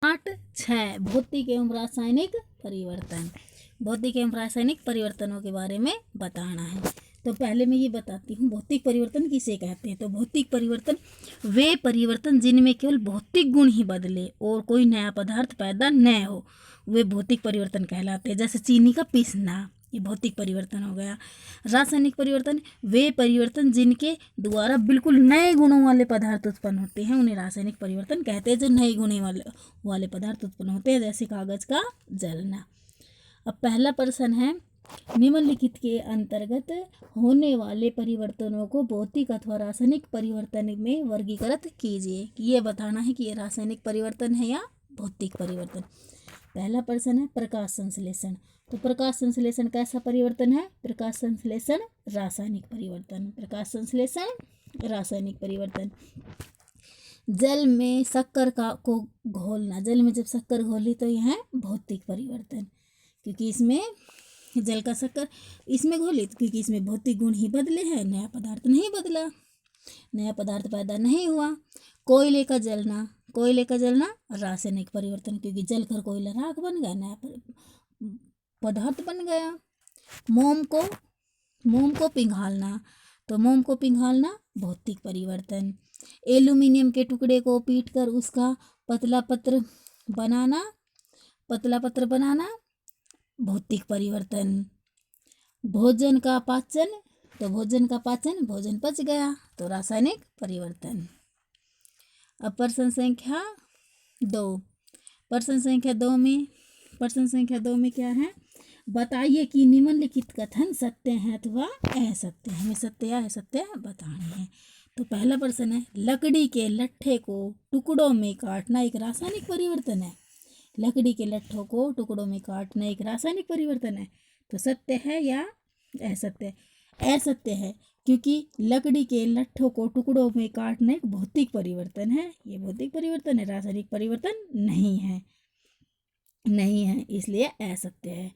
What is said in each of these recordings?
पाठ 6 भौतिक एवं रासायनिक परिवर्तन। भौतिक एवं रासायनिक परिवर्तनों के बारे में बताना है। तो पहले मैं ये बताती हूँ भौतिक परिवर्तन किसे कहते हैं। तो भौतिक परिवर्तन वे परिवर्तन जिनमें केवल भौतिक गुण ही बदले और कोई नया पदार्थ पैदा न हो, वे भौतिक परिवर्तन कहलाते हैं। जैसे चीनी का पीसना, ये भौतिक परिवर्तन हो गया। रासायनिक परिवर्तन वे परिवर्तन जिनके द्वारा बिल्कुल नए गुणों वाले पदार्थ उत्पन्न होते हैं, उन्हें रासायनिक परिवर्तन कहते हैं। जो नए गुणों वाले पदार्थ उत्पन्न होते हैं, जैसे कागज का जलना। अब पहला प्रश्न है, निम्नलिखित के अंतर्गत होने वाले परिवर्तनों को भौतिक अथवा रासायनिक परिवर्तन में वर्गीकृत कीजिए। ये बताना है कि ये रासायनिक परिवर्तन है या भौतिक परिवर्तन। पहला प्रश्न है प्रकाश संश्लेषण। तो प्रकाश संश्लेषण कैसा परिवर्तन है? प्रकाश संश्लेषण रासायनिक परिवर्तन। प्रकाश संश्लेषण रासायनिक परिवर्तन। जल में शक्कर को घोलना, जल में जब शक्कर घोली तो यह है भौतिक परिवर्तन, क्योंकि इसमें जल का शक्कर इसमें घोली, क्योंकि इसमें भौतिक गुण ही बदले हैं, नया पदार्थ नहीं बदला, नया पदार्थ पैदा नहीं हुआ। कोयले का जलना, कोयले का जलना रासायनिक परिवर्तन, क्योंकि जलकर कोयला राख बन गया, नया पदार्थ बन गया। मोम को पिघालना, तो मोम को पिघालना भौतिक परिवर्तन। एल्यूमिनियम के टुकड़े को पीटकर उसका पतला पत्र बनाना भौतिक परिवर्तन। भोजन का पाचन, तो भोजन का पाचन, भोजन पच गया, तो रासायनिक परिवर्तन। अब प्रश्न संख्या 2। प्रश्न संख्या दो में क्या है? बताइए कि निम्नलिखित कथन सत्य है अथवा असत्य है। हमें सत्य या असत्य बताना है। तो पहला प्रश्न है, लकड़ी के लट्ठे को टुकड़ों में काटना एक रासायनिक परिवर्तन है। लकड़ी के लट्ठों को टुकड़ों में काटना एक रासायनिक परिवर्तन है। तो सत्य है या असत्य? असत्य है, क्योंकि लकड़ी के लट्ठों को टुकड़ों में काटना एक भौतिक परिवर्तन है। ये भौतिक परिवर्तन है, रासायनिक परिवर्तन नहीं है, इसलिए असत्य है।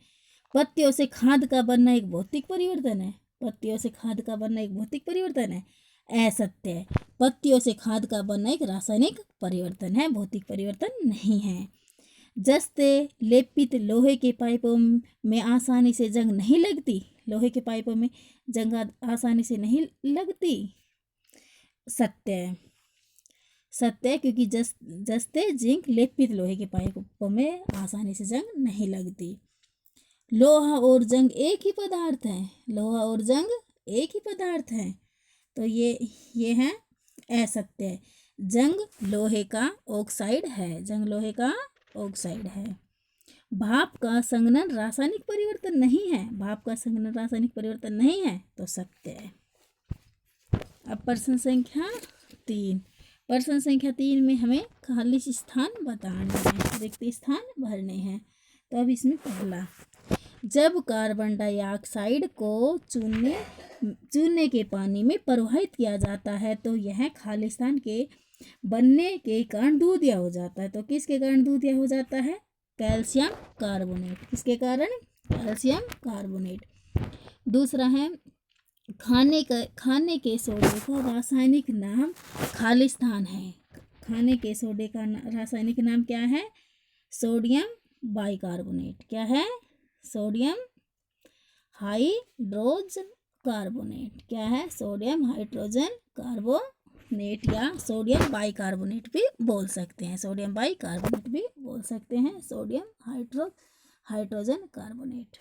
पत्तियों से खाद का बनना एक भौतिक परिवर्तन है। पत्तियों से खाद का बनना एक भौतिक परिवर्तन है, असत्य है। पत्तियों से खाद का बनना एक रासायनिक परिवर्तन है, भौतिक परिवर्तन नहीं है। जस्ते लेपित लोहे के पाइपों में आसानी से जंग नहीं लगती, लोहे के पाइपों में जंग आसानी से नहीं लगती, सत्य है। सत्य, क्योंकि जस्ते जिंक लेपित लोहे के पाइपों में आसानी से जंग नहीं लगती। लोहा और जंग एक ही पदार्थ है, लोहा और जंग एक ही पदार्थ है, तो ये है असत्य है। जंग लोहे का ऑक्साइड है, जंग लोहे का ऑक्साइड है। भाप का संघनन रासायनिक परिवर्तन नहीं है, भाप का संघनन रासायनिक परिवर्तन नहीं है, तो सत्य है। अब प्रश्न संख्या 3। प्रश्न संख्या 3 में हमें खाली स्थान बताने हैं, रिक्त स्थान भरने हैं। तो अब इसमें पहला, जब कार्बन डाइऑक्साइड को चूने के पानी में प्रवाहित किया जाता है तो यह खाली स्थान के बनने के कारण दूधिया हो जाता है। तो किसके कारण दूधिया हो जाता है? Calcium carbonate. किसके कारण? Calcium carbonate. दूसरा है, खाने के सोडे का रासायनिक नाम खालिस्तान है। खाने के सोडे का रासायनिक नाम क्या है? Sodium bicarbonate. क्या है? Sodium hydrogen carbonate. क्या है? सोडियम हाइड्रोजन कार्बोनेट या सोडियम बाइकार्बोनेट भी बोल सकते हैं, सोडियम बाइकार्बोनेट भी बोल सकते हैं, सोडियम हाइड्रोजन कार्बोनेट।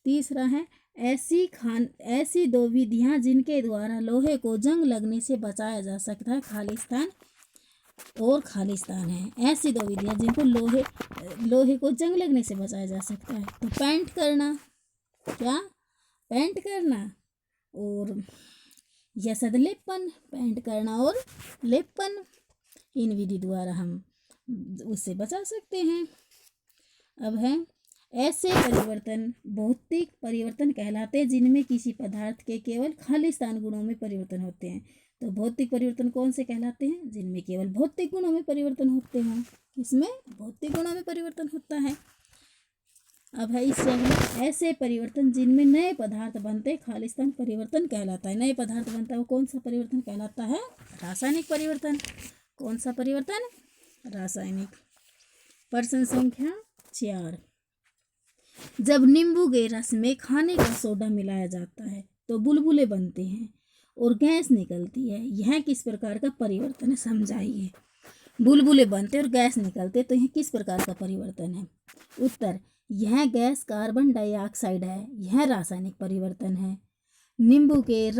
तीसरा है, ऐसी 2 विधियां जिनके द्वारा लोहे को जंग लगने से बचाया जा सकता है, खालिस्तान और खालिस्तान है। ऐसी 2 विधियां जिनको लोहे को जंग लगने से बचाया जा सकता है। तो पेंट करना, क्या? पेंट करना और यसद लेपन, पेंट करना और लेपन, इन विधि द्वारा हम उससे बचा सकते हैं। अब है, ऐसे परिवर्तन भौतिक परिवर्तन कहलाते हैं जिनमें किसी पदार्थ के केवल खालिस्तान गुणों में परिवर्तन होते हैं। तो भौतिक परिवर्तन कौन से कहलाते हैं? जिनमें केवल भौतिक गुणों में परिवर्तन होते हैं। इसमें भौतिक गुणों में परिवर्तन होता है। अब है इससे ऐसे परिवर्तन जिनमें नए पदार्थ बनते, खालिस्तान परिवर्तन कहलाता है। नए पदार्थ बनता है वो कौन सा परिवर्तन कहलाता है? रासायनिक परिवर्तन। कौन सा परिवर्तन? रासायनिक। प्रश्न संख्या 4। जब नींबू के रस में खाने का सोडा मिलाया जाता है तो बुलबुले बनते हैं और गैस निकलती है। यह किस प्रकार का परिवर्तन है, समझाइए। बुलबुले बनते और गैस निकलते तो यह किस प्रकार का परिवर्तन है? उत्तर, यह गैस कार्बन डाइऑक्साइड है। यह रासायनिक परिवर्तन है। नींबू के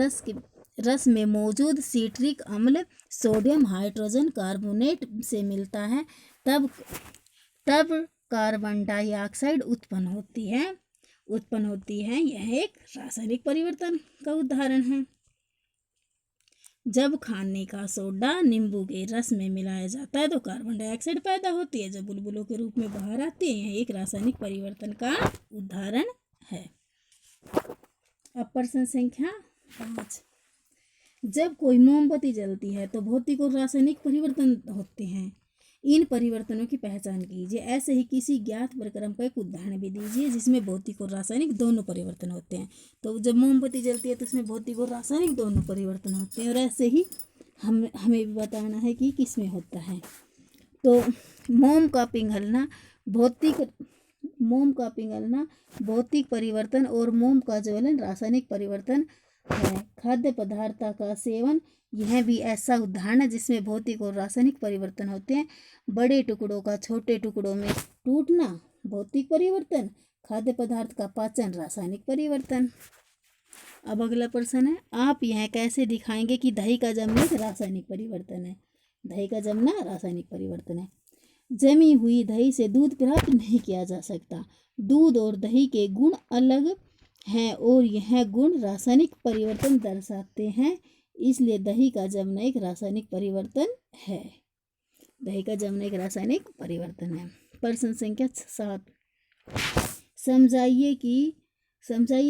रस में मौजूद सिट्रिक अम्ल सोडियम हाइड्रोजन कार्बोनेट से मिलता है, तब कार्बन डाइऑक्साइड उत्पन्न होती है। यह एक रासायनिक परिवर्तन का उदाहरण है। जब खाने का सोडा नींबू के रस में मिलाया जाता है तो कार्बन डाइऑक्साइड पैदा होती है, जब बुलबुलों के रूप में बाहर आती है। यह एक रासायनिक परिवर्तन का उदाहरण है। अब प्रश्न संख्या 5। जब कोई मोमबत्ती जलती है तो भौतिक और रासायनिक परिवर्तन होते हैं। इन परिवर्तनों की पहचान कीजिए। ऐसे ही किसी ज्ञात प्रक्रम का एक उदाहरण भी दीजिए जिसमें भौतिक और रासायनिक दोनों परिवर्तन होते हैं। तो जब मोमबत्ती जलती है तो उसमें भौतिक और रासायनिक दोनों परिवर्तन होते हैं, और ऐसे ही हमें भी बताना है कि किसमें होता है। तो मोम का पिघलना भौतिक परिवर्तन और मोम का ज्वलन रासायनिक परिवर्तन है। खाद्य पदार्थ का सेवन, यह भी ऐसा उदाहरण है जिसमें भौतिक और रासायनिक परिवर्तन होते हैं। बड़े टुकड़ों का छोटे टुकड़ों में टूटना भौतिक परिवर्तन, खाद्य पदार्थ का पाचन रासायनिक परिवर्तन। अब अगला प्रश्न है, आप यह कैसे दिखाएंगे कि दही का जमना रासायनिक परिवर्तन है? दही का जमना रासायनिक परिवर्तन है। जमी हुई दही से दूध प्राप्त नहीं किया जा सकता। दूध और दही के गुण अलग हैं और यह गुण रासायनिक परिवर्तन दर्शाते हैं, इसलिए दही का जमना एक रासायनिक परिवर्तन है। दही का जमना एक रासायनिक परिवर्तन है। प्रश्न संख्या 7। समझाइए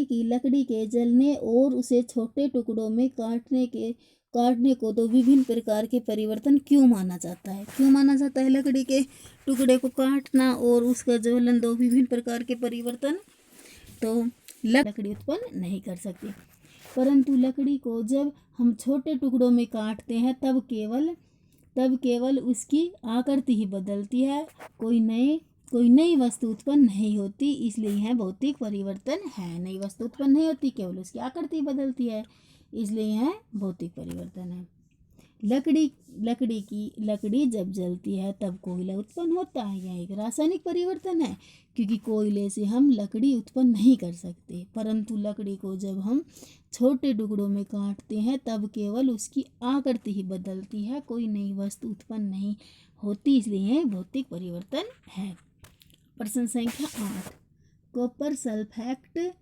कि लकड़ी के जलने और उसे छोटे टुकड़ों में काटने को दो विभिन्न प्रकार के परिवर्तन क्यों माना जाता है? क्यों माना जाता है लकड़ी के टुकड़े को काटना और उसका ज्वलन दो विभिन्न प्रकार के परिवर्तन? तो लकड़ी उत्पन्न नहीं कर सकती, परंतु लकड़ी को जब हम छोटे टुकड़ों में काटते हैं तब केवल उसकी आकृति ही बदलती है, कोई नई वस्तु उत्पन्न नहीं होती, इसलिए यह भौतिक परिवर्तन है। नई वस्तु उत्पन्न नहीं होती, केवल उसकी आकृति बदलती है, इसलिए यह भौतिक परिवर्तन है। लकड़ी जब जलती है तब कोयला उत्पन्न होता है। यह एक रासायनिक परिवर्तन है, क्योंकि कोयले से हम लकड़ी उत्पन्न नहीं कर सकते, परंतु लकड़ी को जब हम छोटे टुकड़ों में काटते हैं तब केवल उसकी आकृति ही बदलती है, कोई नई वस्तु उत्पन्न नहीं होती, इसलिए यह भौतिक परिवर्तन है। प्रश्न संख्या 8। कॉपर सल्फेट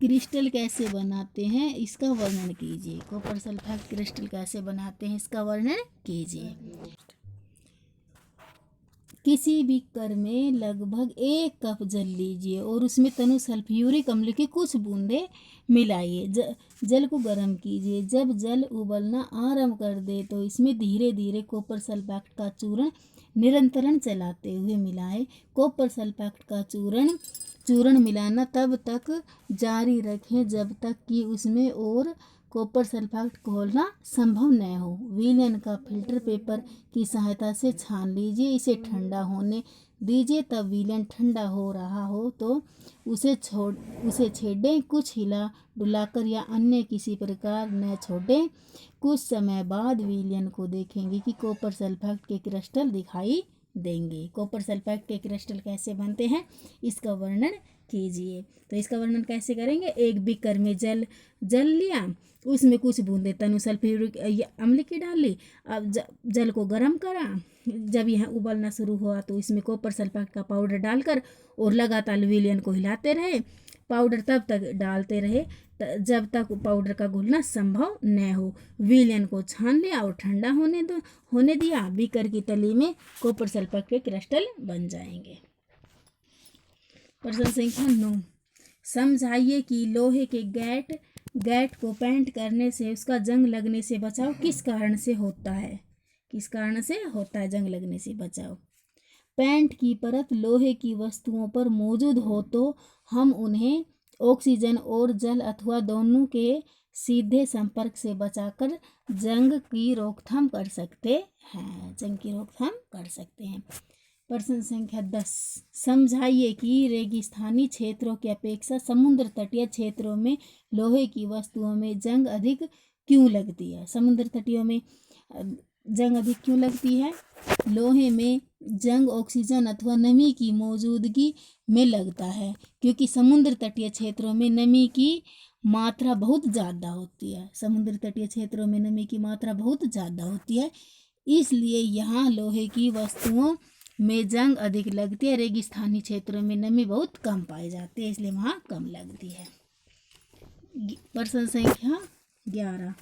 क्रिस्टल कैसे बनाते हैं, इसका वर्णन कीजिए। कॉपर सल्फेट क्रिस्टल कैसे बनाते हैं, इसका वर्णन कीजिए। किसी बीकर में लगभग 1 कप जल लीजिए और उसमें तनु सल्फ्यूरिक अम्ल की कुछ बूंदें मिलाइए। जल को गर्म कीजिए। जब जल उबलना आरंभ कर दे तो इसमें धीरे धीरे कॉपर सल्फेट का चूर्ण निरंतर चलाते हुए मिलाएं। कॉपर सल्फेट का चूर्ण मिलाना तब तक जारी रखें जब तक कि उसमें और कॉपर सल्फेट घोलना संभव न हो। विलयन का फिल्टर पेपर की सहायता से छान लीजिए। इसे ठंडा होने दीजिए। तब विलयन ठंडा हो रहा हो तो उसे छेदें, कुछ हिला डुलाकर या अन्य किसी प्रकार न छोड़ें। कुछ समय बाद विलयन को देखेंगे कि कॉपर सल्फेट के क्रिस्टल दिखाई देंगे। कॉपर सल्फेट के क्रिस्टल कैसे बनते हैं, इसका वर्णन कीजिए। तो इसका वर्णन कैसे करेंगे? एक बीकर में जल लिया, उसमें कुछ बूंदे तनु सल्फ्यूरिक अम्ल की डाली। अब जल को गर्म करा। जब यह उबलना शुरू हुआ तो इसमें कॉपर सल्फेट का पाउडर डालकर और लगातार विलयन को हिलाते रहे। पाउडर तब तक डालते रहे जब तक पाउडर का घुलना संभव न हो। विलयन को छान लिया और ठंडा होने दिया। बीकर की तली में कॉपर सल्फेट के क्रिस्टल बन जाएंगे। प्रश्न संख्या 9। समझाइए कि लोहे के गेट को पेंट करने से उसका जंग लगने से बचाव किस कारण से होता है? किस कारण से होता है जंग लगने से बचाव? पेंट की परत लोहे की वस्तुओं पर मौजूद हो तो हम उन्हें ऑक्सीजन और जल अथवा दोनों के सीधे संपर्क से बचाकर जंग की रोकथाम कर सकते हैं। प्रश्न संख्या 10, समझाइए कि रेगिस्तानी क्षेत्रों की अपेक्षा समुद्र तटीय क्षेत्रों में लोहे की वस्तुओं में जंग अधिक क्यों लगती है। समुद्र तटीयों में जंग अधिक क्यों लगती है। लोहे में जंग ऑक्सीजन अथवा नमी की मौजूदगी में लगता है, क्योंकि समुद्र तटीय क्षेत्रों में नमी की मात्रा बहुत ज़्यादा होती है। समुद्र तटीय क्षेत्रों में नमी की मात्रा बहुत ज़्यादा होती है, इसलिए यहाँ लोहे की वस्तुओं में जंग अधिक लगती है। रेगिस्तानी क्षेत्रों में नमी बहुत कम पाई जाती है, इसलिए वहाँ कम लगती है। प्रश्न संख्या 11,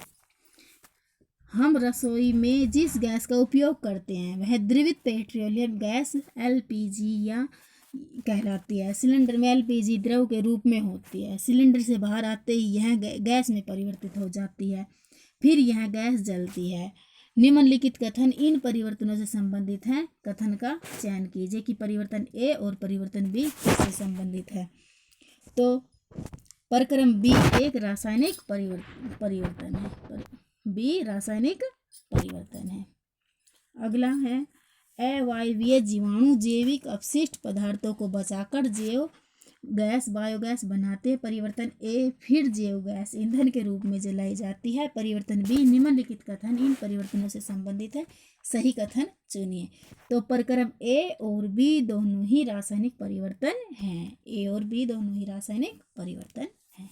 हम रसोई में जिस गैस का उपयोग करते हैं वह द्रवित पेट्रोलियम गैस एलपीजी या कहलाती है। सिलेंडर में एलपीजी द्रव के रूप में होती है। सिलेंडर से बाहर आते ही यह गैस में परिवर्तित हो जाती है, फिर यह गैस जलती है। निम्नलिखित कथन इन परिवर्तनों से संबंधित हैं। कथन का चयन कीजिए कि परिवर्तन ए और परिवर्तन बी किससे संबंधित है। तो प्रक्रम बी एक रासायनिक परिवर्तन है। बी रासायनिक परिवर्तन है। अगला है अवायवीय जीवाणु जैविक अपशिष्ट पदार्थों को बचाकर जैव गैस बायोगैस बनाते हैं। परिवर्तन ए फिर जैव गैस ईंधन के रूप में जलाई जाती है। परिवर्तन बी निम्नलिखित कथन इन परिवर्तनों से संबंधित है। सही कथन चुनिए। तो प्रक्रम ए और बी दोनों ही रासायनिक परिवर्तन हैं। ए और बी दोनों ही रासायनिक परिवर्तन हैं।